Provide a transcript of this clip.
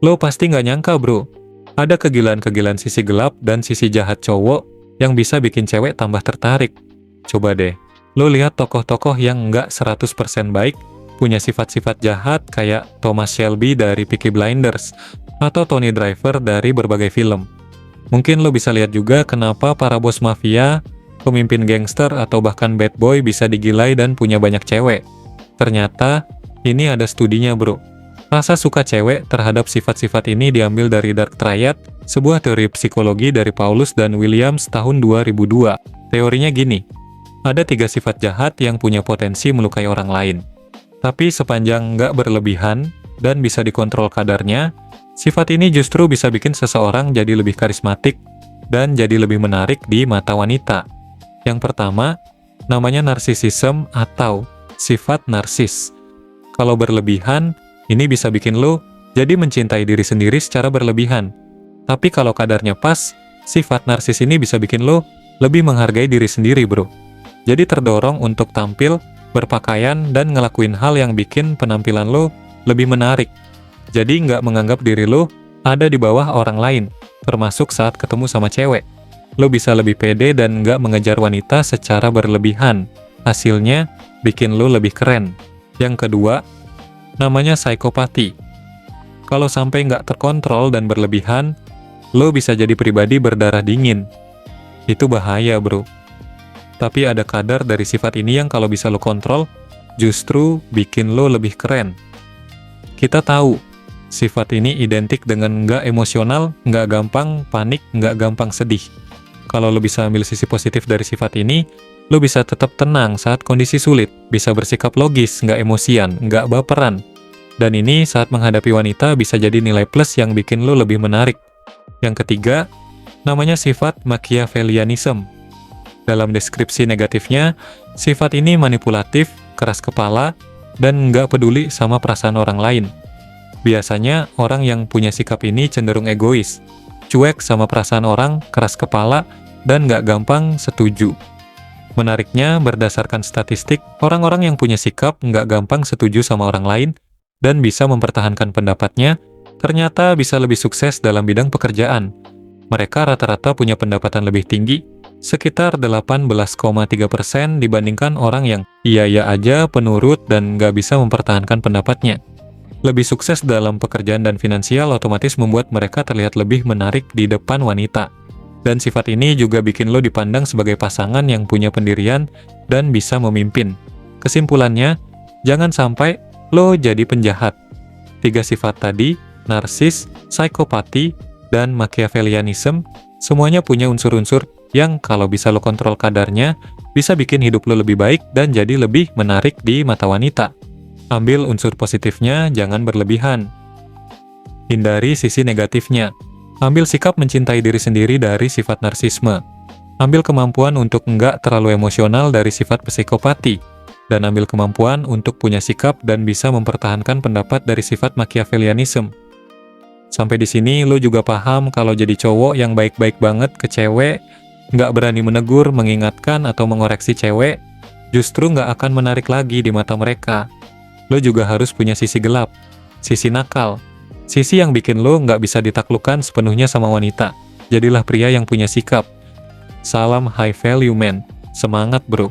Lo pasti nggak nyangka bro, ada kegilaan-kegilaan sisi gelap dan sisi jahat cowok yang bisa bikin cewek tambah tertarik. Coba deh, lo lihat tokoh-tokoh yang nggak 100% baik, punya sifat-sifat jahat kayak Thomas Shelby dari Peaky Blinders, atau Tony Driver dari berbagai film. Mungkin lo bisa lihat juga kenapa para bos mafia, pemimpin gangster, atau bahkan bad boy bisa digilai dan punya banyak cewek. Ternyata, ini ada studinya bro. Rasa suka cewek terhadap sifat-sifat ini diambil dari Dark Triad, sebuah teori psikologi dari Paulus dan Williams tahun 2002. Teorinya gini, ada 3 sifat jahat yang punya potensi melukai orang lain. Tapi sepanjang nggak berlebihan dan bisa dikontrol kadarnya, sifat ini justru bisa bikin seseorang jadi lebih karismatik dan jadi lebih menarik di mata wanita. Yang pertama, namanya narsisism atau sifat narsis. Kalau berlebihan, ini bisa bikin lo jadi mencintai diri sendiri secara berlebihan. Tapi kalau kadarnya pas, sifat narsis ini bisa bikin lo lebih menghargai diri sendiri bro. Jadi terdorong untuk tampil, berpakaian, dan ngelakuin hal yang bikin penampilan lo lebih menarik. Jadi nggak menganggap diri lo ada di bawah orang lain, termasuk saat ketemu sama cewek. Lo bisa lebih pede dan nggak mengejar wanita secara berlebihan. Hasilnya, bikin lo lebih keren. Yang kedua, namanya psikopati. Kalau sampai nggak terkontrol dan berlebihan, lo bisa jadi pribadi berdarah dingin. Itu bahaya bro. Tapi ada kadar dari sifat ini yang kalau bisa lo kontrol, justru bikin lo lebih keren. Kita tahu, sifat ini identik dengan nggak emosional, nggak gampang panik, nggak gampang sedih. Kalau lo bisa ambil sisi positif dari sifat ini, lo bisa tetap tenang saat kondisi sulit, bisa bersikap logis, nggak emosian, nggak baperan. Dan ini saat menghadapi wanita bisa jadi nilai plus yang bikin lo lebih menarik. Yang ketiga, namanya sifat Machiavellianism. Dalam deskripsi negatifnya, sifat ini manipulatif, keras kepala, dan nggak peduli sama perasaan orang lain. Biasanya, orang yang punya sikap ini cenderung egois, cuek sama perasaan orang, keras kepala, dan nggak gampang setuju. Menariknya, berdasarkan statistik, orang-orang yang punya sikap nggak gampang setuju sama orang lain, dan bisa mempertahankan pendapatnya, ternyata bisa lebih sukses dalam bidang pekerjaan. Mereka rata-rata punya pendapatan lebih tinggi, sekitar 18,3% dibandingkan orang yang iya-iya aja, penurut, dan nggak bisa mempertahankan pendapatnya. Lebih sukses dalam pekerjaan dan finansial otomatis membuat mereka terlihat lebih menarik di depan wanita. Dan sifat ini juga bikin lo dipandang sebagai pasangan yang punya pendirian dan bisa memimpin. Kesimpulannya, jangan sampai lo jadi penjahat. 3 sifat tadi, narsis, psikopati, dan Machiavellianism, semuanya punya unsur-unsur yang kalau bisa lo kontrol kadarnya, bisa bikin hidup lo lebih baik dan jadi lebih menarik di mata wanita. Ambil unsur positifnya, jangan berlebihan. Hindari sisi negatifnya. Ambil sikap mencintai diri sendiri dari sifat narsisme. Ambil kemampuan untuk nggak terlalu emosional dari sifat psikopati. Dan ambil kemampuan untuk punya sikap dan bisa mempertahankan pendapat dari sifat Machiavellianism. Sampai di sini lo juga paham kalau jadi cowok yang baik-baik banget ke cewek, nggak berani menegur, mengingatkan, atau mengoreksi cewek, justru nggak akan menarik lagi di mata mereka. Lo juga harus punya sisi gelap, sisi nakal, sisi yang bikin lo nggak bisa ditaklukkan sepenuhnya sama wanita. Jadilah pria yang punya sikap. Salam high value man. Semangat bro.